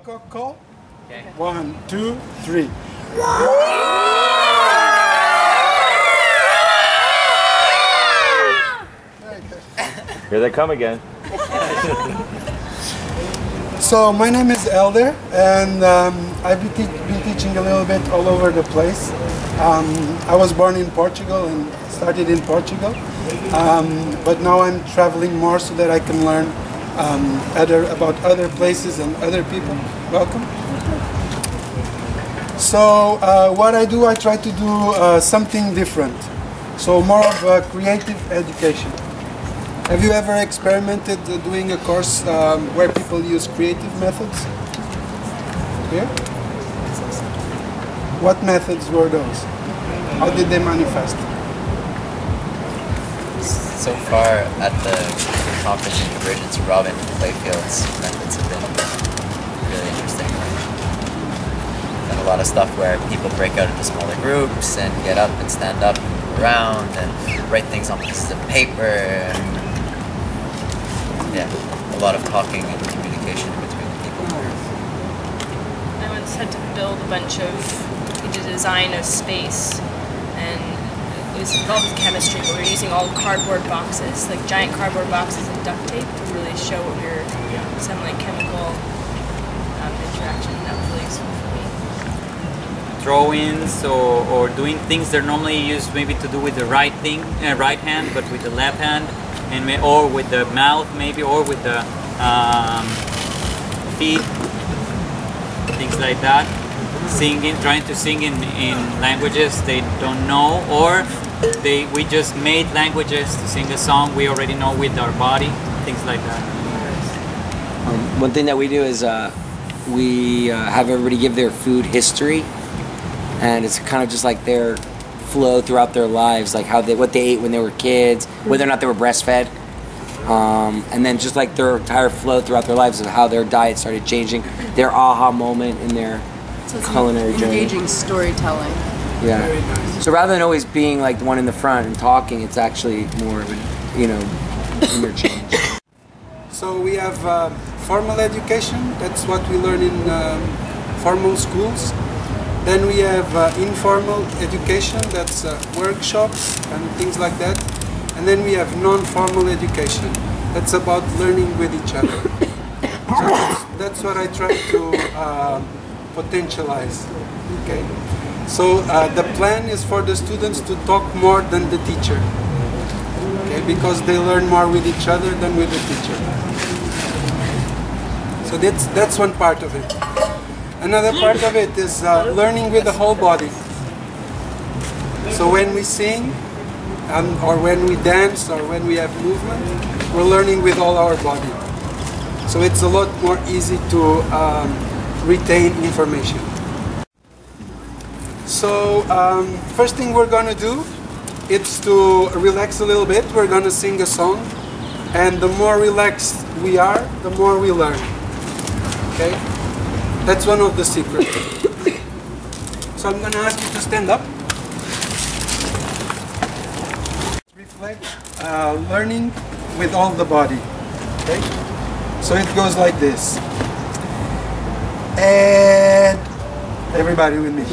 call. Okay. 1, 2, 3. Here they come again. So my name is Elder, and I've been teaching a little bit all over the place. I was born in Portugal and started in Portugal, but now I'm traveling more so that I can learn about other places and other people. Welcome. So what I do, I try to do something different. So more of a creative education. Have you ever experimented doing a course where people use creative methods? Here? What methods were those? How did they manifest? So far at the conference in Convergence, Robin Playfield's methods have been really interesting. And a lot of stuff where people break out into smaller groups and get up and stand up and move around and write things on pieces of paper. And yeah, a lot of talking and communication between people. I once had to build a bunch of, the design of space, and it was involved with chemistry, but we were using all cardboard boxes, like giant cardboard boxes and duct tape to really show what we were, some like chemical interaction. That was really useful for me. Drawings or doing things they're normally used maybe to do with the right hand, but with the left hand. Or with the mouth maybe, or with the feet, things like that. Singing, trying to sing in languages they don't know, or we just made languages to sing a song we already know with our body, things like that. One thing that we do is we have everybody give their food history, and it's kind of just like their flow throughout their lives, like what they ate when they were kids, whether or not they were breastfed, and then just like their entire flow throughout their lives of how their diet started changing, their aha moment in their culinary journey. Engaging storytelling. Yeah. So rather than always being like the one in the front and talking, it's actually more of an, interchange. So we have formal education. That's what we learn in formal schools. Then we have informal education, that's workshops and things like that. And then we have non-formal education. That's about learning with each other. So that's what I try to potentialize. Okay. So the plan is for the students to talk more than the teacher. Okay, because they learn more with each other than with the teacher. So that's one part of it. Another part of it is learning with the whole body. So when we sing, or when we dance, or when we have movement, we're learning with all our body. So it's a lot more easy to retain information. So first thing we're going to do is to relax a little bit. We're going to sing a song, and the more relaxed we are, the more we learn. Okay? That's one of the secrets. So I'm going to ask you to stand up. Reflect learning with all the body. Okay? So it goes like this. And everybody with me.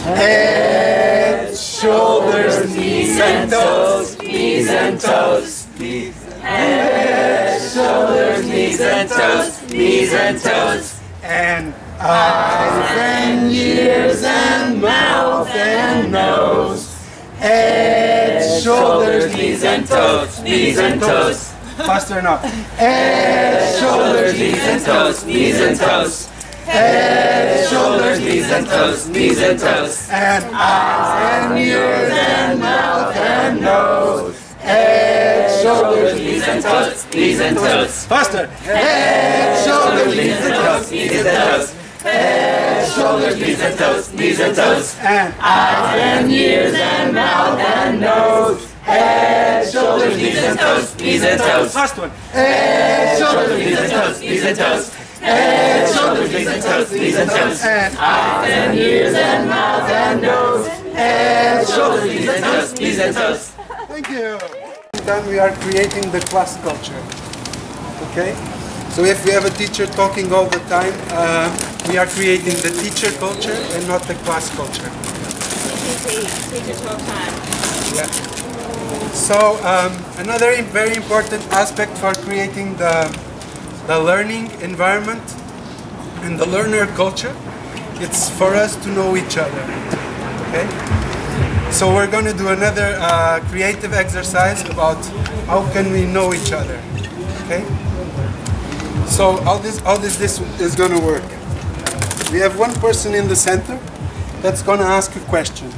Head, shoulders, knees and toes, knees and toes, knees. Head, shoulders, knees and toes, knees and toes. And eyes and ears and mouth and nose. Head, shoulders, knees and toes, knees and toes. Faster now. Head, shoulders, knees and toes, knees and toes. Head, shoulders, knees and toes, knees and toes. And eyes and ears and mouth and nose. Head, shoulders, knees and toes, knees and toes. Faster. Head, shoulders, knees and toes, knees and toes. Head, shoulders, knees and toes, knees and toes. And eyes and ears and mouth and nose. Head, shoulders, knees and toes, knees and toes. Last one. Head, shoulders, knees and toes, knees and toes. Head, shoulders, knees and toes, knees and toes. And eyes and ears and mouth and nose. Head, shoulders, knees and toes, knees and toes. Thank you. Then we are creating the class culture. Okay? So if we have a teacher talking all the time, we are creating the teacher culture and not the class culture. Teacher talk time. Yeah. So another very important aspect for creating the learning environment and the learner culture, it's for us to know each other. Okay? So we're going to do another creative exercise about how can we know each other. Okay? So how this is going to work. We have one person in the center that's going to ask a question.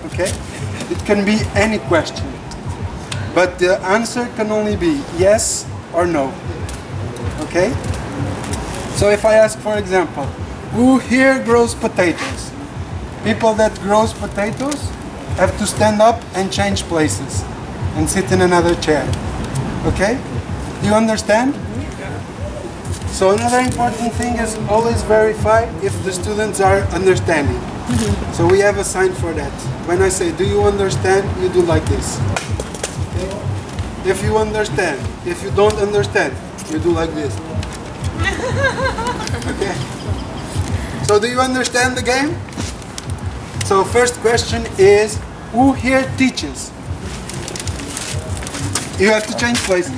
Okay? It can be any question, but the answer can only be yes or no. Okay? So if I ask, for example, who here grows potatoes? People that grows potatoes have to stand up and change places and sit in another chair. Okay? Do you understand? So another important thing is always verify if the students are understanding. So we have a sign for that. When I say, do you understand? You do like this. Okay? If you understand. If you don't understand, you do like this. Okay. So do you understand the game? So first question is, who here teaches? You have to change places.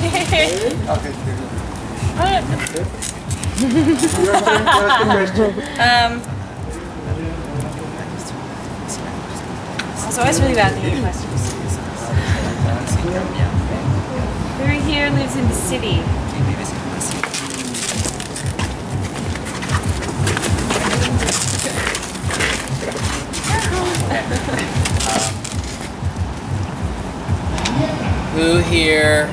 Okay. Your turn to ask the question. It's always really bad thinking questions. Who here lives in the city? Who here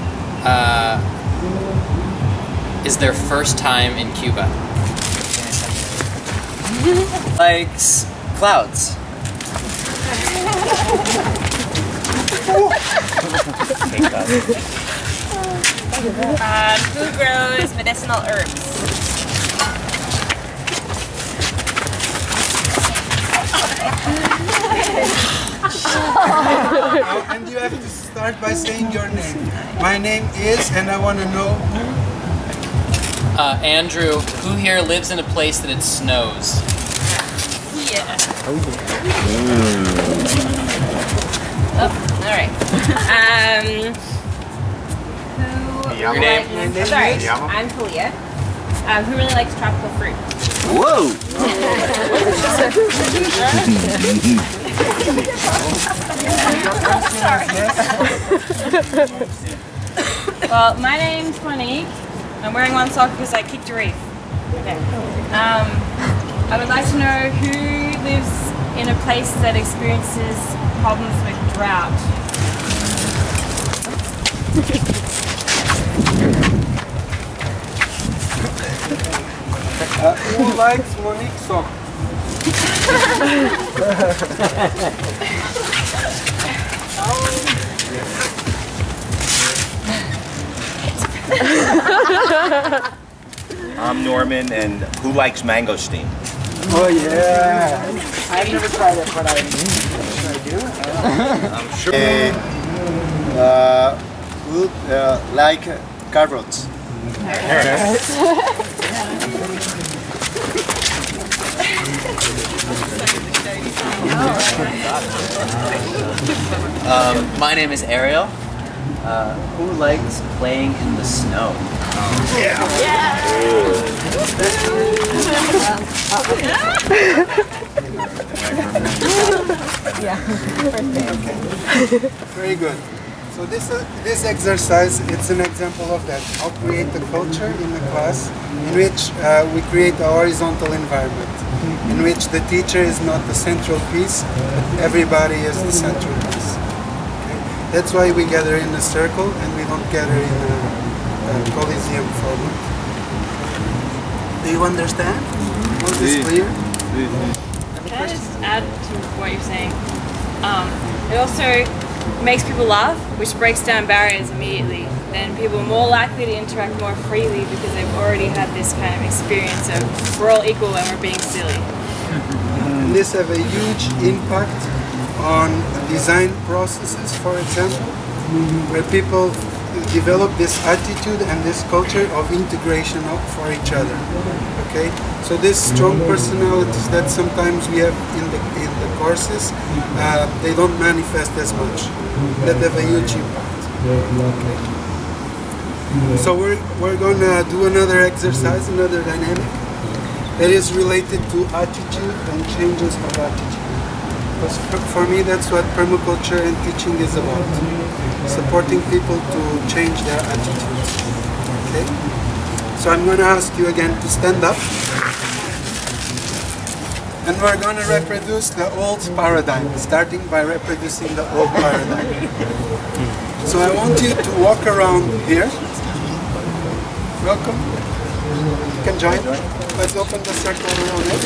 is their first time in Cuba? Likes clouds. Who grows medicinal herbs? And you have to start by saying your name. My name is, and I want to know. Andrew, who here lives in a place that it snows? Yeah. Oh, all right. Your name? Sorry, I'm Kalia. Who really likes tropical fruit? Whoa! Well, my name's Monique. I'm wearing one sock because I kicked a reef. Okay. I would like to know who lives in a place that experiences problems with drought. Who likes Monique's sock? I'm Norman, and who likes mangosteen? Oh yeah! I've never tried it, but I do. I'm sure. Who like carrots? My name is Ariel. Who likes playing in the snow? Very good. So this exercise, it's an example of that. How create the culture in the class in which we create a horizontal environment, in which the teacher is not the central piece, but everybody is the central piece. Okay? That's why we gather in a circle and we don't gather in a coliseum format. Do you understand? Was this clear? Can I just add to what you're saying? It also makes people laugh, which breaks down barriers immediately. Then people are more likely to interact more freely because they've already had this kind of experience of we're all equal and we're being silly. And this have a huge impact on design processes, for example, where people develop this attitude and this culture of integration for each other. Okay, so these strong personalities that sometimes we have in the courses, they don't manifest as much. That have a huge impact. Okay. So we're gonna do another exercise, another dynamic that is related to attitude and changes of attitude. Because for me, that's what permaculture and teaching is about. Supporting people to change their attitudes. Okay? So I'm going to ask you again to stand up. And we're going to reproduce the old paradigm, starting by reproducing the old paradigm. So I want you to walk around here. Welcome. You can join. Let's open the circle around it.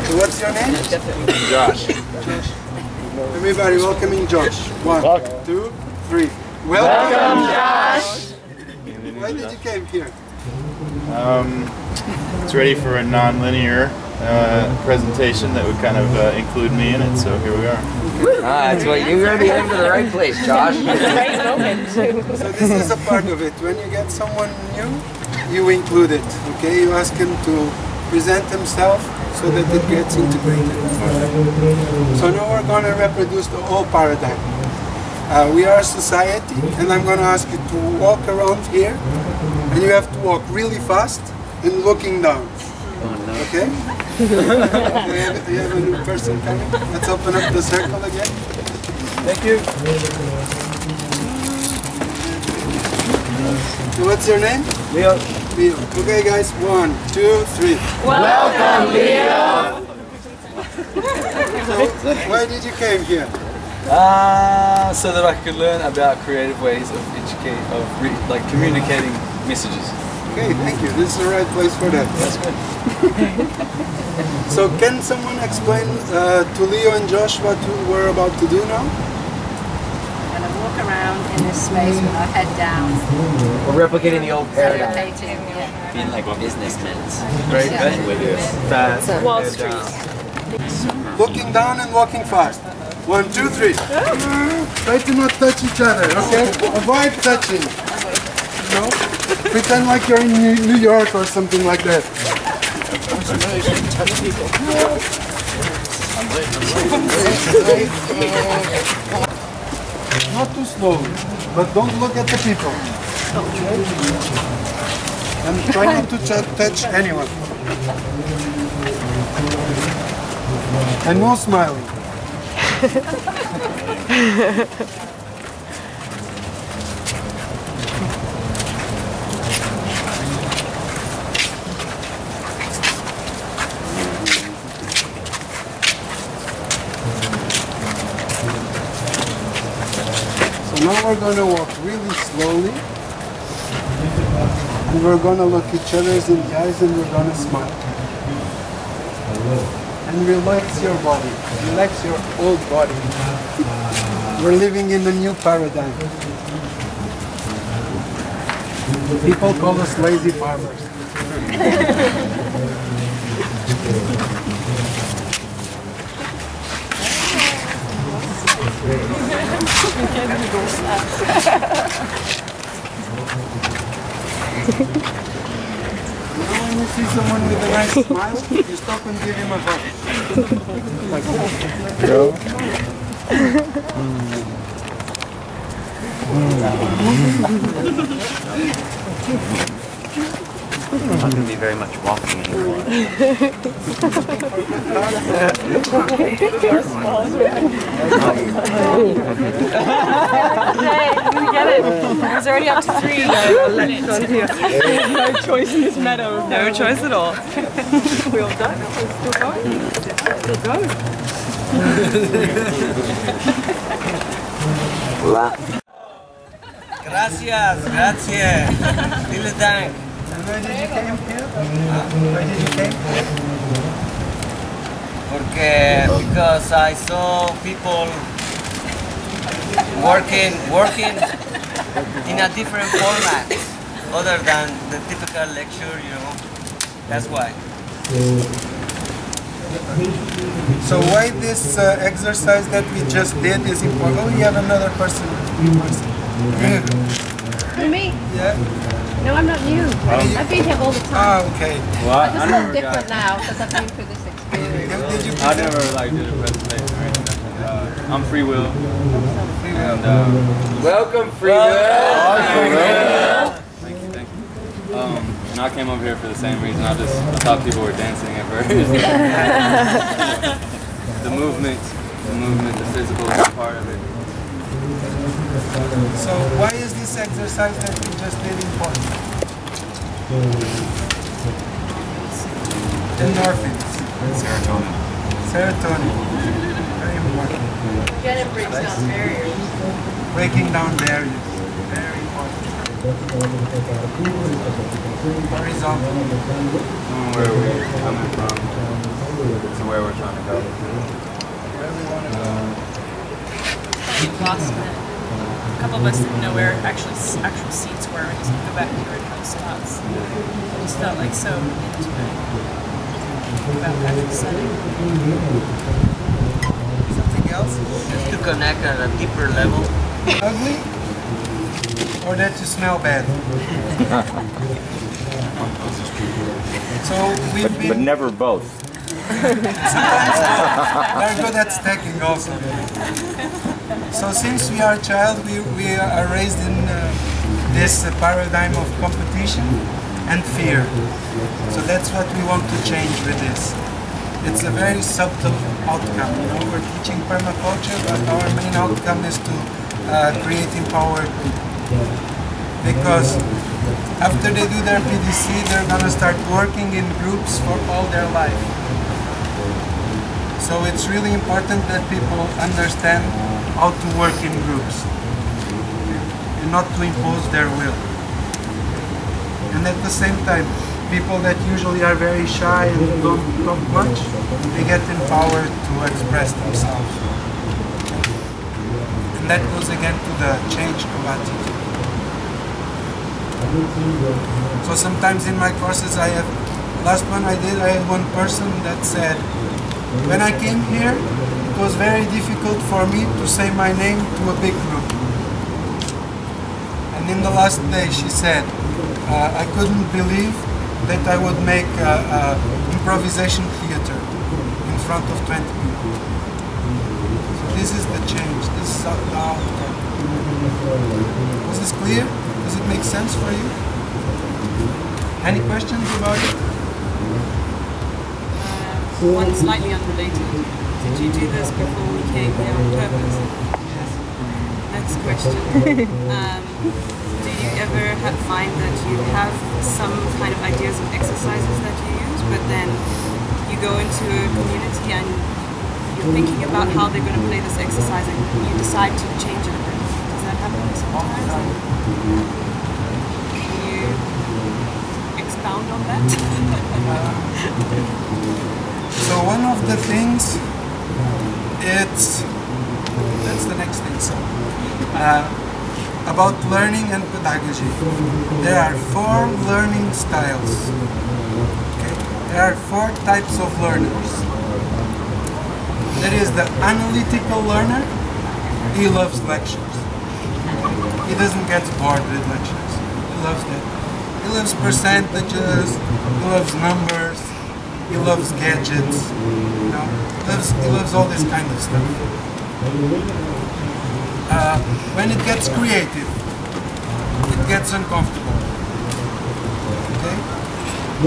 So what's your name? Josh. Everybody welcoming Josh. 1, 2, 3. Welcome Josh! Why did you came here? It's ready for a non-linear presentation that would kind of include me in it, so here we are. That's what you're going to be in for the right place, Josh. So this is a part of it. When you get someone new, you include it. Okay, you ask him to present himself so that it gets integrated. So now we're going to reproduce the whole paradigm. We are a society, and I'm going to ask you to walk around here, and you have to walk really fast and looking down. Okay? You have a new person coming. Let's open up the circle again. Thank you. So what's your name? Leo. Leo. Okay guys, 1, 2, 3. Welcome, Leo! So, why did you came here? So that I could learn about creative ways of communicating messages. Okay, thank you. This is the right place for that. That's good. So can someone explain to Leo and Josh what we're about to do now? We're going to walk around in this space with our head down. We're replicating the old paradigm. Being like businessmen. Very good. Fast. Wall Street. Looking down and walking fast. 1, 2, 3. Try to not touch each other, okay? Avoid touching. No? Pretend like you're in New York or something like that. Not too slowly, but don't look at the people. And try not to touch anyone. And no smiling. So now we're going to walk really slowly. And we're going to look each other in the eyes and we're going to smile. And relax your body. Relax your old body. We're living in a new paradigm. People call us lazy farmers. Now when you see someone with a nice smile, you stop and give him a hug. Like that. I'm not going to be very much walking anymore. We get it. It was already up to 3. No choice in this meadow. No choice at all. We all done. We're still going. Still going. Gracias, gracias. Vielen Dank. Why did you came here? Why did you came here? Because I saw people working in a different format other than the typical lecture, you know. That's why. So why this exercise that we just did is important? Oh, you have another person. Here. Me? Yeah. No, I'm not new. I've been here all the time. Ah, okay. Well, I just look different now because I've been through this experience. Did you I never like did a presentation or anything. I'm free will. And, Welcome, free will. Thank you. And I came over here for the same reason. I thought people were dancing at first. the movement, the physical is a part of it. So why is this exercise that we just did important? Endorphins. Serotonin. Serotonin. Very important. Again, it breaks down barriers. Breaking down barriers. Very important. Horizontal. Knowing where we're coming from to where we're trying to go. Where we want to go. We've lost it. A couple of us didn't know where actual seats were, and just go back to the original spots. I just felt like so into it. About actual setting. Something else? Just to connect at a deeper level. Ugly? Or that you smell bad? So we've been... But never both. Sometimes they're good at stacking also. So since we are a child, we are raised in this paradigm of competition and fear. So that's what we want to change with this. It's a very subtle outcome. You know, we're teaching permaculture, but our main outcome is to create empowered people. Because after they do their PDC, they're gonna start working in groups for all their life. So it's really important that people understand how to work in groups and not to impose their will. And at the same time, people that usually are very shy and don't talk much, they get empowered to express themselves. And that goes again to the change of attitude. So sometimes in my courses last one I had one person that said, when I came here, it was very difficult for me to say my name to a big group. And in the last day she said, I couldn't believe that I would make improvisation theater in front of 20 people. So this is the change, this is the outcome. Was this clear? Does it make sense for you? Any questions about it? One slightly unrelated. Did you do this before we came here on purpose? Yes. Next question. Do you ever find that you have some kind of ideas of exercises that you use, but then you go into a community and you're thinking about how they're going to play this exercise and you decide to change it a bit? Does that happen sometimes? Can you expound on that? So one of the things, that's the next thing, so about learning and pedagogy. There are 4 learning styles. Okay? There are 4 types of learners. There is the analytical learner. He loves lectures. He doesn't get bored with lectures. He loves that. He loves percentages. He loves numbers. He loves gadgets, you know. He loves all this kind of stuff. When it gets creative, it gets uncomfortable. Okay?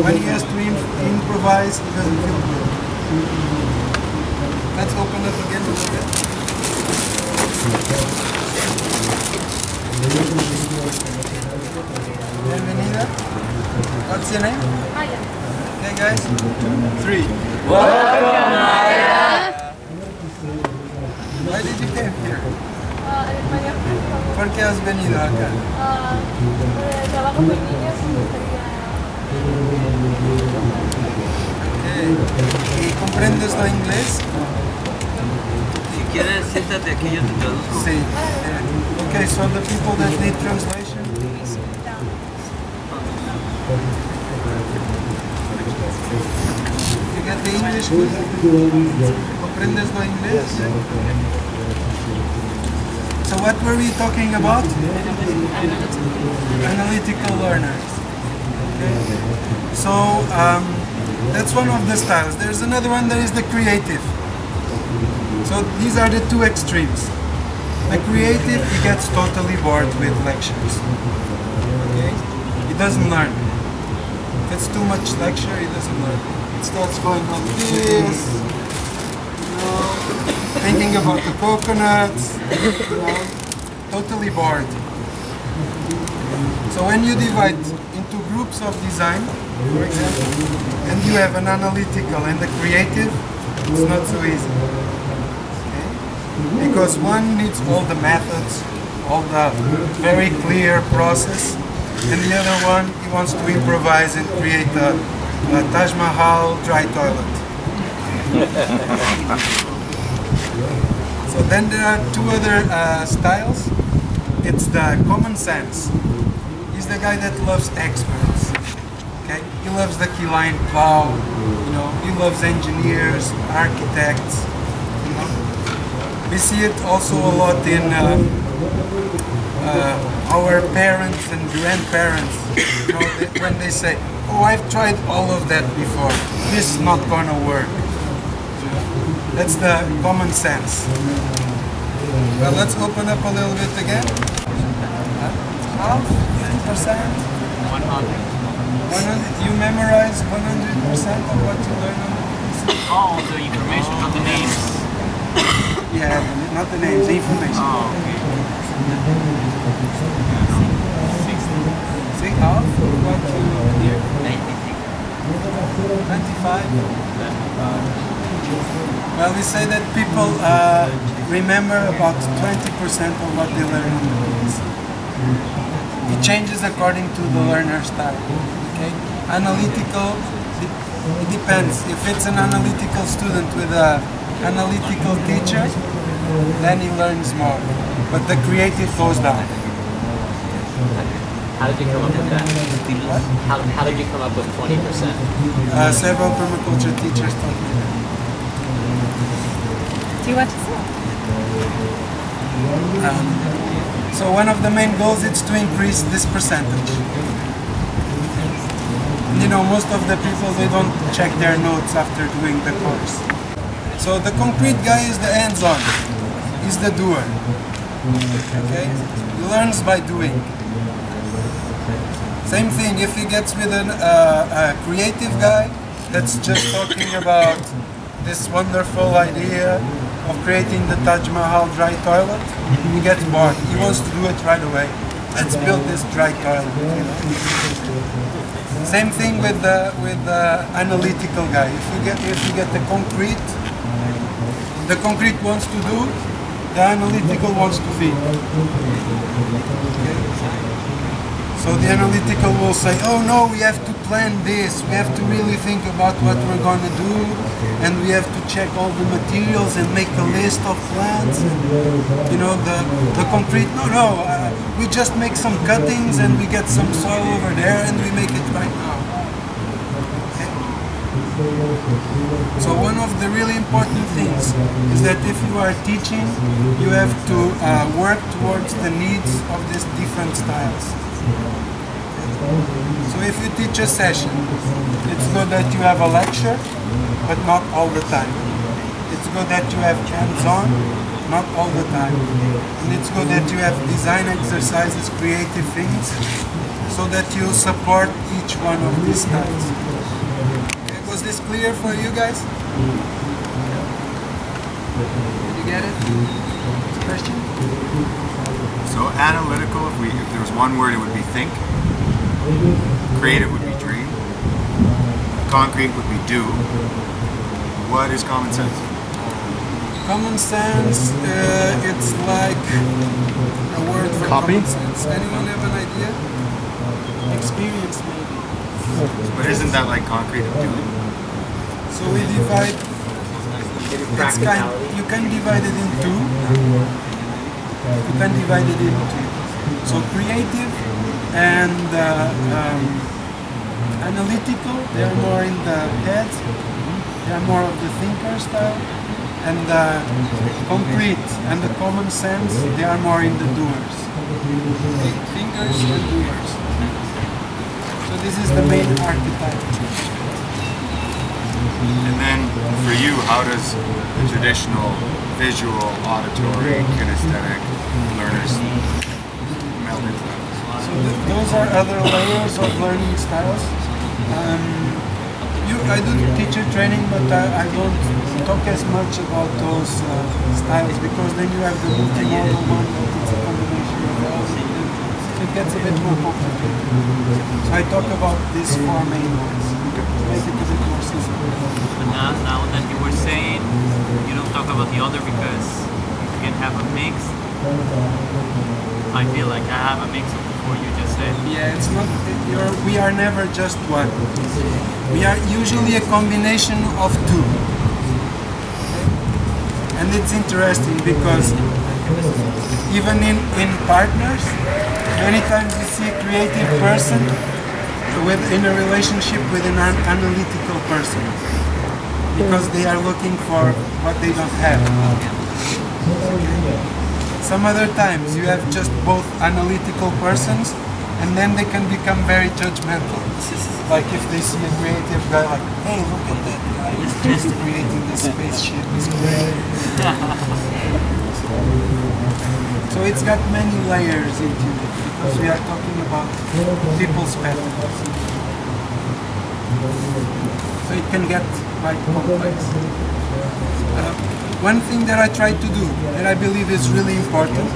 When he has to improvise, he doesn't feel good. Let's open up again a little bit. Bienvenida. What's your name? Hiya. Okay, guys. 2, 3. Welcome, Maya. Why did you come here? En español. ¿Por qué has venido acá? Trabajo con niños y me gustaría... Okay. ¿Y comprendes lo inglés? Si quieres, siéntate aquí, yo te traduzco. Sí. Okay, so the people that need translation. You get the English good? ¿Comprendes lo inglés? So what were we talking about? Analytical learners. Okay. So that's one of the styles. There's another one that is the creative. So these are the two extremes. The creative, he gets totally bored with lectures. Okay? He doesn't learn. If it's too much lecture, he doesn't learn. It starts going like this, you know, thinking about the coconuts, you know, totally bored. So when you divide into groups of design, for example, and you have an analytical and a creative, it's not so easy. Okay? Because one needs all the methods, all the very clear process, and the other one, he wants to improvise and create a Taj Mahal dry toilet. So then there are two other styles. It's the common sense. He's the guy that loves experts. Okay, he loves the key line plow. You know, he loves engineers, architects. You know, we see it also a lot in our parents and grandparents. You know, when they say, "Oh, I've tried all of that before. This is not gonna work." That's the common sense. Well, let's open up a little bit again. Half, 50%, 100. You memorize 100% of what you learn on the course? All the information, not the names. Yeah, not the names, the information. Oh, okay. See, half of what you hear? 95. Well, we say that people remember about 20% of what they learn on the course. It changes according to the learner style. Okay, analytical. It depends. If it's an analytical student with an analytical teacher, then he learns more. But the creative goes down. How did you come up with that? What? How did you come up with 20%? Several permaculture teachers taught me that. Do you want to say? So one of the main goals is to increase this percentage. You know, most of the people, they don't check their notes after doing the course. So the concrete guy is the hands-on. He's the doer. Okay? He learns by doing. Same thing, if he gets with a creative guy that's just talking about this wonderful idea of creating the Taj Mahal dry toilet, he gets bored. He wants to do it right away. Let's build this dry toilet. You know? Same thing with the analytical guy. If you get the concrete wants to do, the analytical wants to feed. Okay? So the analytical will say, "Oh no, we have to plan this. We have to really think about what we're going to do, and we have to check all the materials and make a list of plans." And, you know, the concrete, no, we just make some cuttings and we get some soil over there and we make it right now. Okay? So one of the really important things is that if you are teaching, you have to work towards the needs of these different styles. So if you teach a session, it's good that you have a lecture, but not all the time. It's good that you have hands-on, not all the time. And it's good that you have design exercises, creative things, so that you support each one of these styles. Okay, was this clear for you guys? Did you get it? Question? So analytical, if there was one word, it would be think. Creative would be dream. Concrete would be do. What is common sense? Common sense, it's like a word for common sense. Anyone have an idea? Experience maybe. But isn't that like concrete of doing? So we divide, you can divide it in two. You can divide it in two. So creative and analytical, they are more in the head, they are more of the thinker style, and the concrete and the common sense, they are more in the doers. Okay? Thinkers and doers. So this is the main archetype. And then for you, how does the traditional visual, auditory, kinesthetic learners meld into that? So those are other layers of learning styles. I do teacher training, but I don't talk as much about those styles, because then you have the multimodal one, it's a combination of all. It gets a bit more complicated. So I talk about these four main ones, make it a bit more simple. But now that you were saying, you don't talk about the other because you can have a mix. I feel like I have a mix of what you just said. Yeah, it's not. We are never just one. We are usually a combination of two. And it's interesting because even in partners, many times you see a creative person in a relationship with an analytical person, because they are looking for what they don't have. Some other times you have just both analytical persons, and then they can become very judgmental. Like if they see a creative guy, like, hey, look at that guy, he's just creating this spaceship, he's great. So it's got many layers into it, because we are talking about people's patterns. So it can get quite complex. One thing that I try to do, that I believe is really important,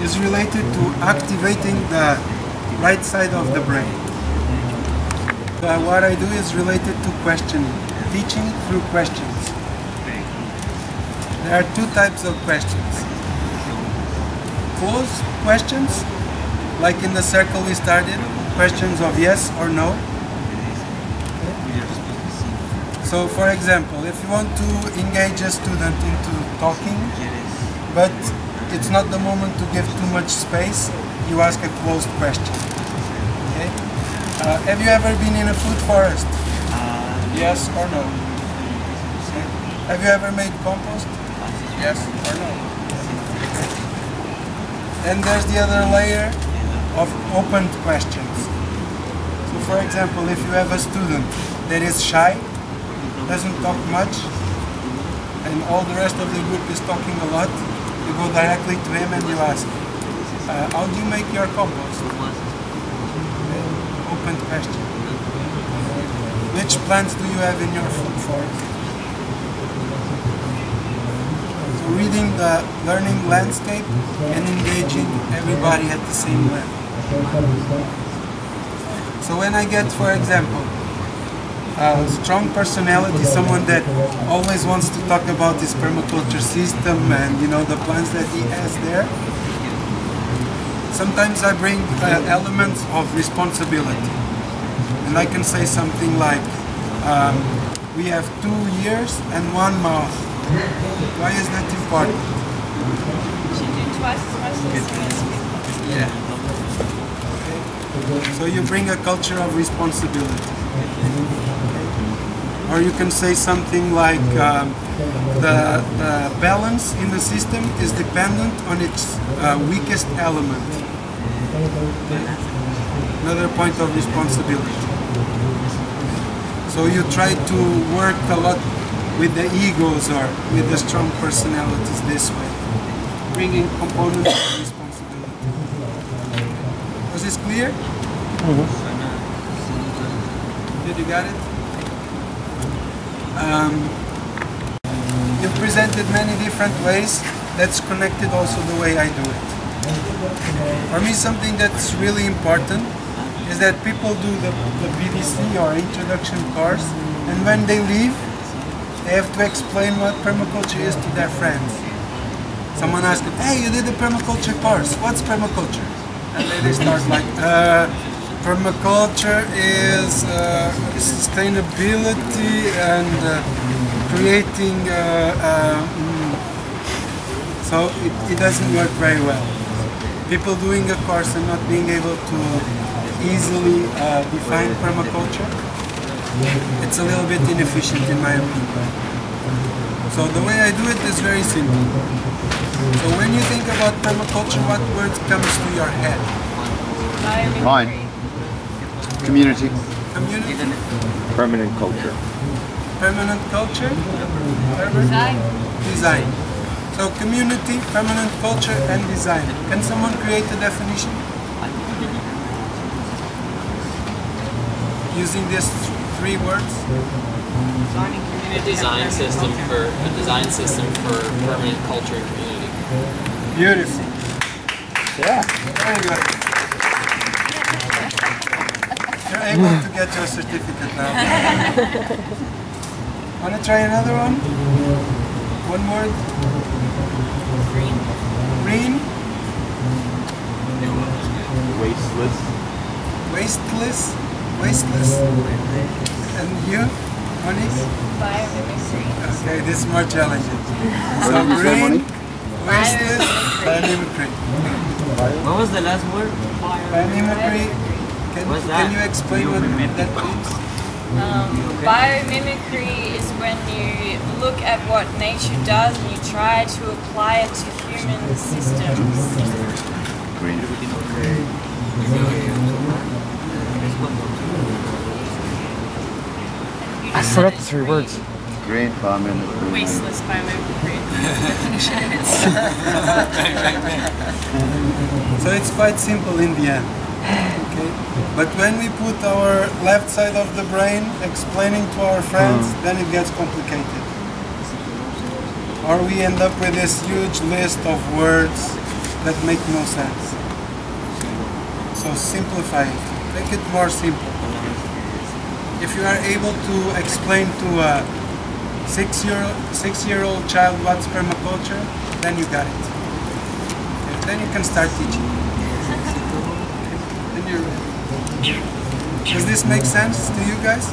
is related to activating the right side of the brain. What I do is related to questioning, teaching through questions. There are two types of questions. Closed questions, like in the circle we started, questions of yes or no. So for example, if you want to engage a student into talking, but it's not the moment to give too much space, you ask a closed question. Okay? Have you ever been in a food forest? Yes or no? Okay. Have you ever made compost? Yes or no? Then there's the other layer of open questions. So for example, if you have a student that is shy, doesn't talk much, and all the rest of the group is talking a lot, you go directly to him and you ask, how do you make your compost? Open question. Which plants do you have in your food forest? So reading the learning landscape and engaging everybody at the same level. So when I get, for example, a strong personality, someone that always wants to talk about his permaculture system and the plans that he has there, sometimes I bring elements of responsibility, and I can say something like, we have 2 ears and 1 mouth. Why is that important? Yeah. So you bring a culture of responsibility. Or you can say something like, the balance in the system is dependent on its weakest element. Another point of responsibility. So you try to work a lot with the egos or with the strong personalities this way, bringing components of responsibility. Was this clear? Did you got it? You've presented many different ways. That's connected also the way I do it. For me, something that's really important is that people do the BDC or introduction course, and when they leave, they have to explain what permaculture is to their friends. Someone asks them, hey, you did the permaculture course, what's permaculture? And then they start like, permaculture is sustainability and creating, so it doesn't work very well. People doing a course and not being able to easily define permaculture, it's a little bit inefficient in my opinion. So the way I do it is very simple. So when you think about permaculture, what word comes to your head? Fine. Community. Community? Permanent culture. Permanent culture? Design. Design. So community, permanent culture, and design. Can someone create a definition? Using these three words? A design system for permanent culture and community. Beautiful. Yeah. Very good. You're able to get your certificate now. Wanna try another one? One word? Green. Green? Wasteless. Wasteless? Wasteless? And you, Monique? Biomimicry. Okay, this is more challenging. So did you say, green, Monique? wasteless, biomimicry. What was the last word? Biomimicry. What's Can that? you explain what that means? Biomimicry is when you look at what nature does and you try to apply it to human systems. Green. I forgot the three words. Green, biomimicry. Wasteless biomimicry definition. So it's quite simple in the end. Okay? But when we put our left side of the brain explaining to our friends, then it gets complicated. Or we end up with this huge list of words that make no sense. So simplify it. Make it more simple. If you are able to explain to a six-year-old child what's permaculture, then you got it. Okay, then you can start teaching. Then you're ready. Does this make sense to you guys?